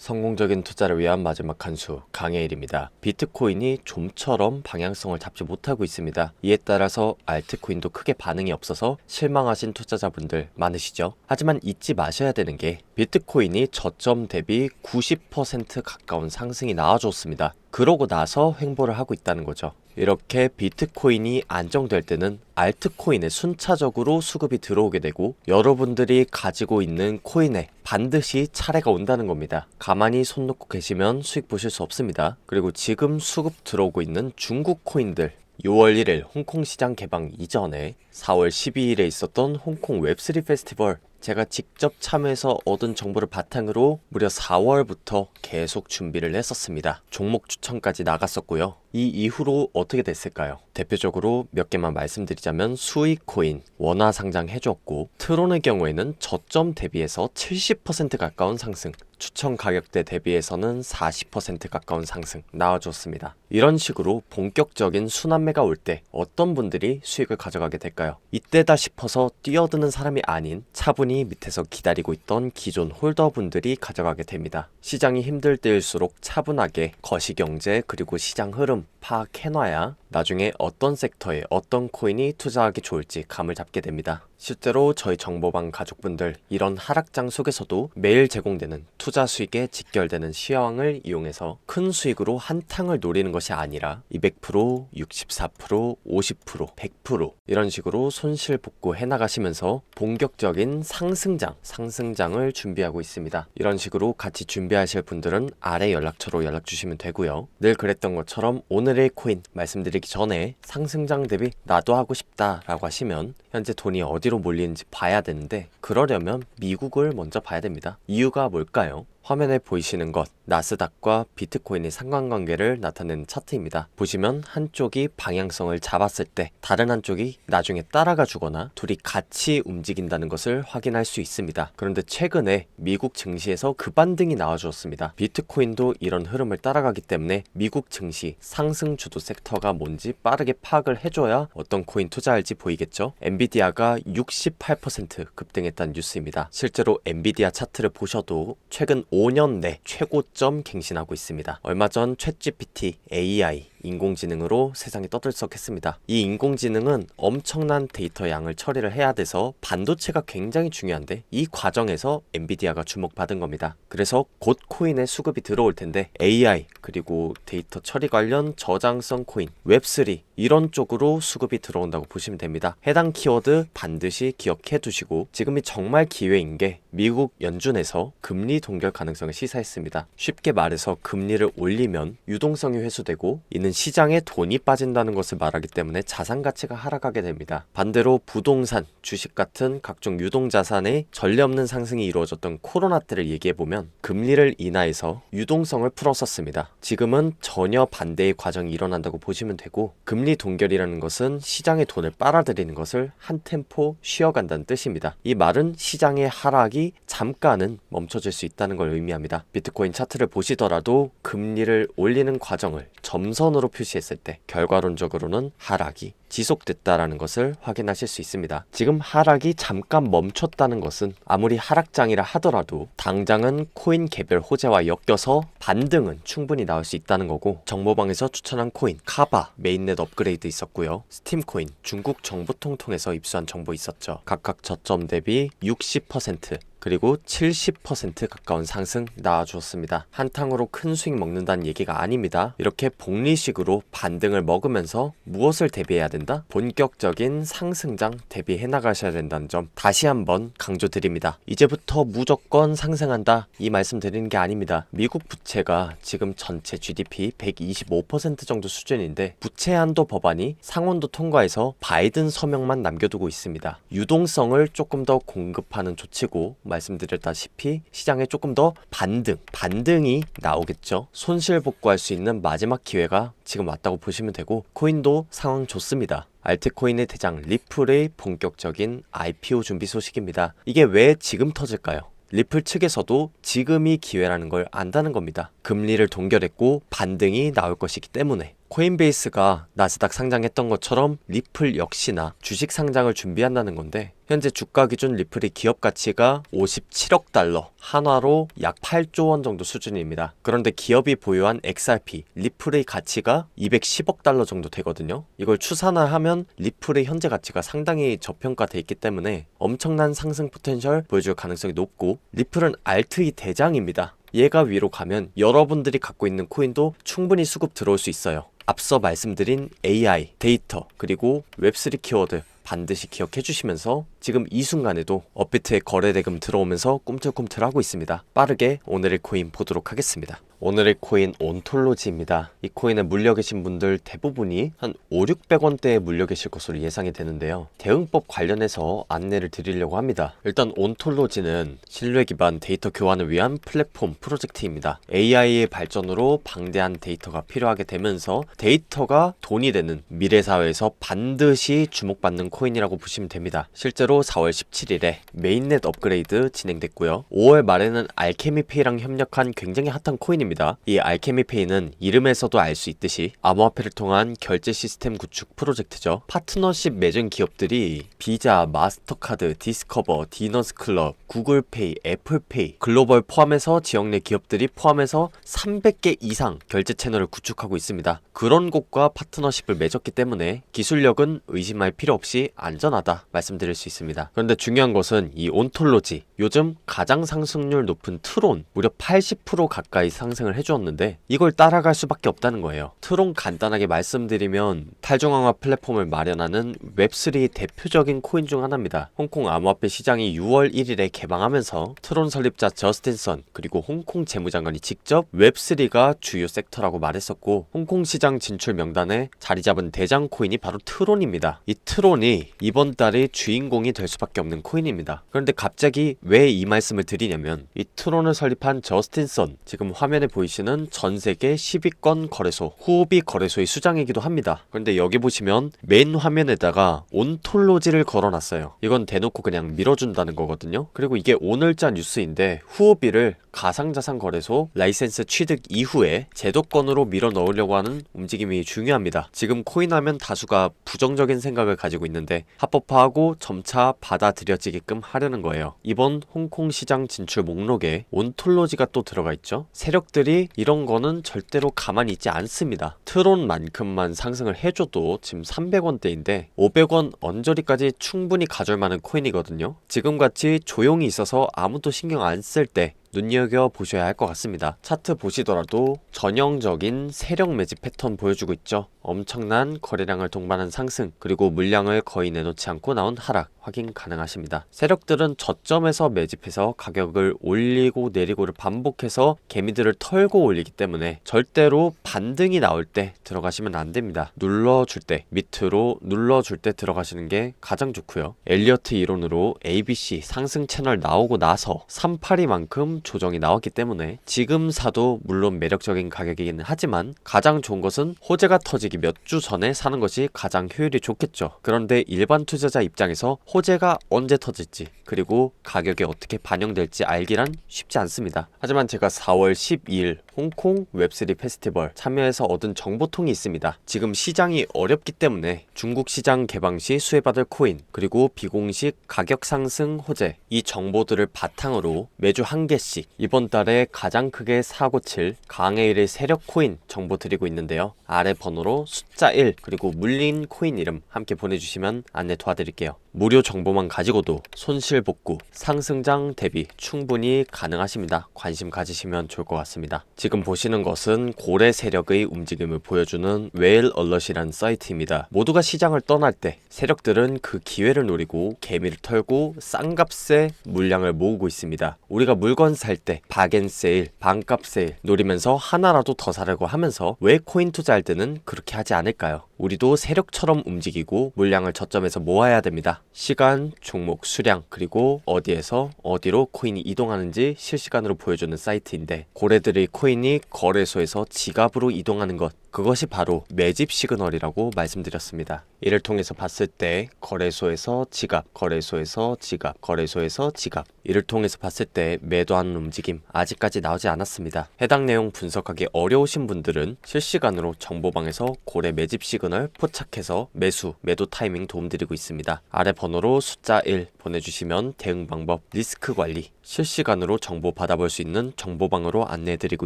성공적인 투자를 위한 마지막 한 수, 강혜일입니다. 비트코인이 좀처럼 방향성을 잡지 못하고 있습니다. 이에 따라서 알트코인도 크게 반응이 없어서 실망하신 투자자분들 많으시죠? 하지만 잊지 마셔야 되는 게 비트코인이 저점 대비 90% 가까운 상승이 나와줬습니다. 그러고 나서 횡보를 하고 있다는 거죠. 이렇게 비트코인이 안정될 때는 알트코인에 순차적으로 수급이 들어오게 되고 여러분들이 가지고 있는 코인에 반드시 차례가 온다는 겁니다. 가만히 손 놓고 계시면 수익 보실 수 없습니다. 그리고 지금 수급 들어오고 있는 중국 코인들 6월 1일 홍콩 시장 개방 이전에 4월 12일에 있었던 홍콩 웹3 페스티벌 제가 직접 참여해서 얻은 정보를 바탕으로 무려 4월부터 계속 준비를 했었습니다. 종목 추천까지 나갔었고요. 이 이후로 어떻게 됐을까요? 대표적으로 몇 개만 말씀드리자면 수익코인 원화 상장해줬고 트론의 경우에는 저점 대비해서 70% 가까운 상승, 추천 가격대 대비해서는 40% 가까운 상승 나와줬습니다. 이런 식으로 본격적인 순환매가 올 때 어떤 분들이 수익을 가져가게 될까요? 이때다 싶어서 뛰어드는 사람이 아닌 차분히 밑에서 기다리고 있던 기존 홀더분들이 가져가게 됩니다. 시장이 힘들 때일수록 차분하게 거시경제 그리고 시장 흐름 파악해놔야 나중에 어떤 섹터에 어떤 코인이 투자하기 좋을지 감을 잡게 됩니다. 실제로 저희 정보방 가족분들 이런 하락장 속에서도 매일 제공되는 투자 수익에 직결되는 시황을 이용해서 큰 수익으로 한탕을 노리는 것이 아니라 200%, 64%, 50%, 100% 이런 식으로 손실 복구해 나가시면서 본격적인 상승장을 준비하고 있습니다. 이런 식으로 같이 준비하실 분들은 아래 연락처로 연락 주시면 되고요. 늘 그랬던 것처럼 오늘의 코인 말씀드리기 전에 상승장 대비 나도 하고 싶다 라고 하시면 현재 돈이 어디로 몰리는지 봐야 되는데 그러려면 미국을 먼저 봐야 됩니다. 이유가 뭘까요? 화면에 보이시는 것 나스닥과 비트코인의 상관관계를 나타내는 차트입니다. 보시면 한쪽이 방향성을 잡았을 때 다른 한쪽이 나중에 따라가 주거나 둘이 같이 움직인다는 것을 확인할 수 있습니다. 그런데 최근에 미국 증시에서 급반등이 나와주었습니다. 비트코인도 이런 흐름을 따라가기 때문에 미국 증시 상승 주도 섹터가 뭔지 빠르게 파악을 해줘야 어떤 코인 투자할지 보이겠죠. 엔비디아가 68% 급등했다는 뉴스입니다. 실제로 엔비디아 차트를 보셔도 최근 5년 내 최고점 갱신하고 있습니다. 얼마 전 챗GPT, AI, 인공지능으로 세상이 떠들썩했습니다. 이 인공지능은 엄청난 데이터 양을 처리를 해야 돼서 반도체가 굉장히 중요한데 이 과정에서 엔비디아가 주목받은 겁니다. 그래서 곧 코인에 수급이 들어올 텐데 AI 그리고 데이터 처리 관련 저장성 코인, 웹3 이런 쪽으로 수급이 들어온다고 보시면 됩니다. 해당 키워드 반드시 기억해 두시고 지금이 정말 기회인 게 미국 연준에서 금리 동결 가능성을 시사했습니다. 쉽게 말해서 금리를 올리면 유동성이 회수되고 이는 시장에 돈이 빠진다는 것을 말하기 때문에 자산 가치가 하락하게 됩니다. 반대로 부동산, 주식 같은 각종 유동자산의 전례 없는 상승이 이루어졌던 코로나 때를 얘기해보면 금리를 인하해서 유동성을 풀었었습니다. 지금은 전혀 반대의 과정이 일어난다고 보시면 되고 금리 동결이라는 것은 시장의 돈을 빨아들이는 것을 한 템포 쉬어간다는 뜻입니다. 이 말은 시장의 하락이 잠깐은 멈춰질 수 있다는 걸 의미합니다. 비트코인 차트를 보시더라도 금리를 올리는 과정을 점선으로 표시했을 때 결과론적으로는 하락이 지속됐다라는 것을 확인하실 수 있습니다. 지금 하락이 잠깐 멈췄다는 것은 아무리 하락장이라 하더라도 당장은 코인 개별 호재와 엮여서 반등은 충분히 나올 수 있다는 거고 정보방에서 추천한 코인 카바 메인넷 업그레이드 있었고요. 스팀코인 중국 정보통 통해서 입수한 정보 있었죠. 각각 저점 대비 60% 그리고 70% 가까운 상승 나와주었습니다. 한탕으로 큰 수익 먹는다는 얘기가 아닙니다. 이렇게 복리식으로 반등을 먹으면서 무엇을 대비해야 된다? 본격적인 상승장 대비해 나가셔야 된다는 점 다시 한번 강조드립니다. 이제부터 무조건 상승한다 이 말씀 드리는 게 아닙니다. 미국 부채가 지금 전체 GDP 125% 정도 수준인데 부채 한도 법안이 상원도 통과해서 바이든 서명만 남겨두고 있습니다. 유동성을 조금 더 공급하는 조치고 말씀드렸다시피 시장에 조금 더 반등이 나오겠죠. 손실 복구할 수 있는 마지막 기회가 지금 왔다고 보시면 되고 코인도 상황 좋습니다. 알트코인의 대장 리플의 본격적인 IPO 준비 소식입니다. 이게 왜 지금 터질까요? 리플 측에서도 지금이 기회라는 걸 안다는 겁니다. 금리를 동결했고 반등이 나올 것이기 때문에 코인베이스가 나스닥 상장했던 것처럼 리플 역시나 주식 상장을 준비한다는 건데, 현재 주가 기준 리플의 기업 가치가 57억 달러, 한화로 약 8조 원 정도 수준입니다. 그런데 기업이 보유한 XRP, 리플의 가치가 210억 달러 정도 되거든요. 이걸 추산하면 리플의 현재 가치가 상당히 저평가돼 있기 때문에 엄청난 상승 포텐셜 보여줄 가능성이 높고, 리플은 알트의 대장입니다. 얘가 위로 가면 여러분들이 갖고 있는 코인도 충분히 수급 들어올 수 있어요. 앞서 말씀드린 AI, 데이터, 그리고 웹3 키워드 반드시 기억해 주시면서 지금 이 순간에도 업비트의 거래 대금 들어오면서 꿈틀꿈틀하고 있습니다. 빠르게 오늘의 코인 보도록 하겠습니다. 오늘의 코인 온톨로지입니다. 이 코인에 물려 계신 분들 대부분이 한 500~600원대에 물려 계실 것으로 예상이 되는데요. 대응법 관련해서 안내를 드리려고 합니다. 일단 온톨로지는 신뢰 기반 데이터 교환을 위한 플랫폼 프로젝트입니다. AI의 발전으로 방대한 데이터가 필요하게 되면서 데이터가 돈이 되는 미래 사회에서 반드시 주목받는 코인이라고 보시면 됩니다. 실제로 4월 17일에 메인넷 업그레이드 진행됐고요. 5월 말에는 알케미페이랑 협력한 굉장히 핫한 코인입니다. 이 알케미페이는 이름에서도 알 수 있듯이 암호화폐를 통한 결제 시스템 구축 프로젝트죠. 파트너십 맺은 기업들이 비자, 마스터카드, 디스커버, 디너스클럽, 구글페이, 애플페이, 글로벌 포함해서 지역 내 기업들이 포함해서 300개 이상 결제 채널을 구축하고 있습니다. 그런 곳과 파트너십을 맺었기 때문에 기술력은 의심할 필요 없이 안전하다 말씀드릴 수 있습니다. 그런데 중요한 것은 이 온톨로지, 요즘 가장 상승률 높은 트론 무려 80% 가까이 상승을 해주었는데 이걸 따라갈 수밖에 없다는 거예요. 트론 간단하게 말씀드리면 탈중앙화 플랫폼을 마련하는 웹3 대표적인 코인 중 하나입니다. 홍콩 암호화폐 시장이 6월 1일에 개방하면서 트론 설립자 저스틴 선 그리고 홍콩 재무장관이 직접 웹3가 주요 섹터라고 말했었고, 홍콩 시장 진출 명단에 자리 잡은 대장 코인이 바로 트론입니다. 이 트론이 이번 달의 주인공이 될 수밖에 없는 코인입니다. 그런데 갑자기 왜 이 말씀을 드리냐면, 이 트론을 설립한 저스틴 선, 지금 화면에 보이시는 전 세계 10위권 거래소, 후오비 거래소의 수장이기도 합니다. 그런데 여기 보시면 메인 화면에다가 온톨로지를 걸어놨어요. 이건 대놓고 그냥 밀어준다는 거거든요. 그리고 이게 오늘자 뉴스인데, 후오비를 가상자산 거래소 라이센스 취득 이후에 제도권으로 밀어 넣으려고 하는 움직임이 중요합니다. 지금 코인하면 다수가 부정적인 생각을 가지고 있는데 합법화하고 점차 받아들여지게끔 하려는 거예요. 이번 홍콩 시장 진출 목록에 온톨로지가 또 들어가 있죠. 세력들이 이런 거는 절대로 가만히 있지 않습니다. 트론만큼만 상승을 해줘도 지금 300원대인데 500원 언저리까지 충분히 가져올 만한 코인이거든요. 지금같이 조용히 있어서 아무도 신경 안 쓸 때 눈여겨보셔야 할 것 같습니다. 차트 보시더라도 전형적인 세력 매집 패턴 보여주고 있죠. 엄청난 거래량을 동반한 상승, 그리고 물량을 거의 내놓지 않고 나온 하락 확인 가능하십니다. 세력들은 저점에서 매집해서 가격을 올리고 내리고를 반복해서 개미들을 털고 올리기 때문에 절대로 반등이 나올 때 들어가시면 안 됩니다. 눌러줄 때, 밑으로 눌러줄 때 들어가시는 게 가장 좋고요. 엘리어트 이론으로 ABC 상승 채널 나오고 나서 382만큼 조정이 나왔기 때문에 지금 사도 물론 매력적인 가격이긴 하지만 가장 좋은 것은 호재가 터지기 몇 주 전에 사는 것이 가장 효율이 좋겠죠. 그런데 일반 투자자 입장에서 호재가 언제 터질지, 그리고 가격에 어떻게 반영될지 알기란 쉽지 않습니다. 하지만 제가 4월 12일 홍콩 웹3 페스티벌 참여해서 얻은 정보통이 있습니다. 지금 시장이 어렵기 때문에 중국 시장 개방 시 수혜받을 코인, 그리고 비공식 가격 상승 호재, 이 정보들을 바탕으로 매주 한 개씩 이번 달에 가장 크게 사고 칠 강해일의 세력 코인 정보 드리고 있는데요. 아래 번호로 숫자 1 그리고 물린 코인 이름 함께 보내주시면 안내 도와드릴게요. 무료 정보만 가지고도 손실 복구, 상승장 대비 충분히 가능하십니다. 관심 가지시면 좋을 것 같습니다. 지금 보시는 것은 고래 세력의 움직임을 보여주는 웨일 얼럿이라는 사이트입니다. 모두가 시장을 떠날 때 세력들은 그 기회를 노리고 개미를 털고 싼 값에 물량을 모으고 있습니다. 우리가 물건 살 때 박앤세일, 반값 세일 노리면서 하나라도 더 사려고 하면서 왜 코인 투자할 때는 그렇게 하지 않을까요? 우리도 세력처럼 움직이고 물량을 저점에서 모아야 됩니다. 시간, 종목, 수량, 그리고 어디에서 어디로 코인이 이동하는지 실시간으로 보여주는 사이트인데, 고래들의 코인이 거래소에서 지갑으로 이동하는 것, 그것이 바로 매집 시그널이라고 말씀드렸습니다. 이를 통해서 봤을 때 거래소에서 지갑, 거래소에서 지갑, 거래소에서 지갑, 이를 통해서 봤을 때 매도하는 움직임 아직까지 나오지 않았습니다. 해당 내용 분석하기 어려우신 분들은 실시간으로 정보방에서 고래 매집 시그널 포착해서 매수, 매도 타이밍 도움드리고 있습니다. 아래 번호로 숫자 1 보내주시면 대응 방법, 리스크 관리, 실시간으로 정보 받아볼 수 있는 정보방으로 안내해드리고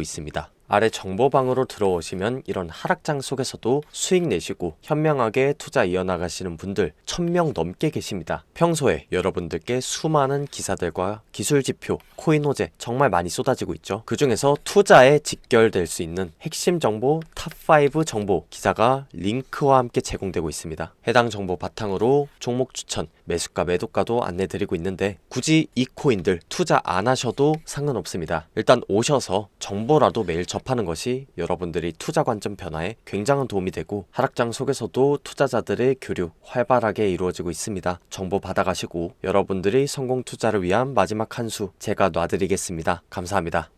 있습니다. 아래 정보방으로 들어오시면 이런 하락장 속에서도 수익 내시고 현명하게 투자 이어나가시는 분들 1000명 넘게 계십니다. 평소에 여러분들께 수많은 기사들과 기술지표, 코인 호재 정말 많이 쏟아지고 있죠. 그 중에서 투자에 직결될 수 있는 핵심 정보, 탑5 정보 기사가 링크와 함께 제공되고 있습니다. 해당 정보 바탕으로 종목 추천, 매수가, 매도가도 안내드리고 있는데 굳이 이 코인들 투자 안 하셔도 상관없습니다. 일단 오셔서 정보라도 매일 접하는 것이 여러분들이 투자 관점 변화에 굉장한 도움이 되고 하락장 속에서도 투자자들의 교류 활발하게 이루어지고 있습니다. 정보 받아가시고 여러분들이 성공 투자를 위한 마지막 한 수 제가 놔드리겠습니다. 감사합니다.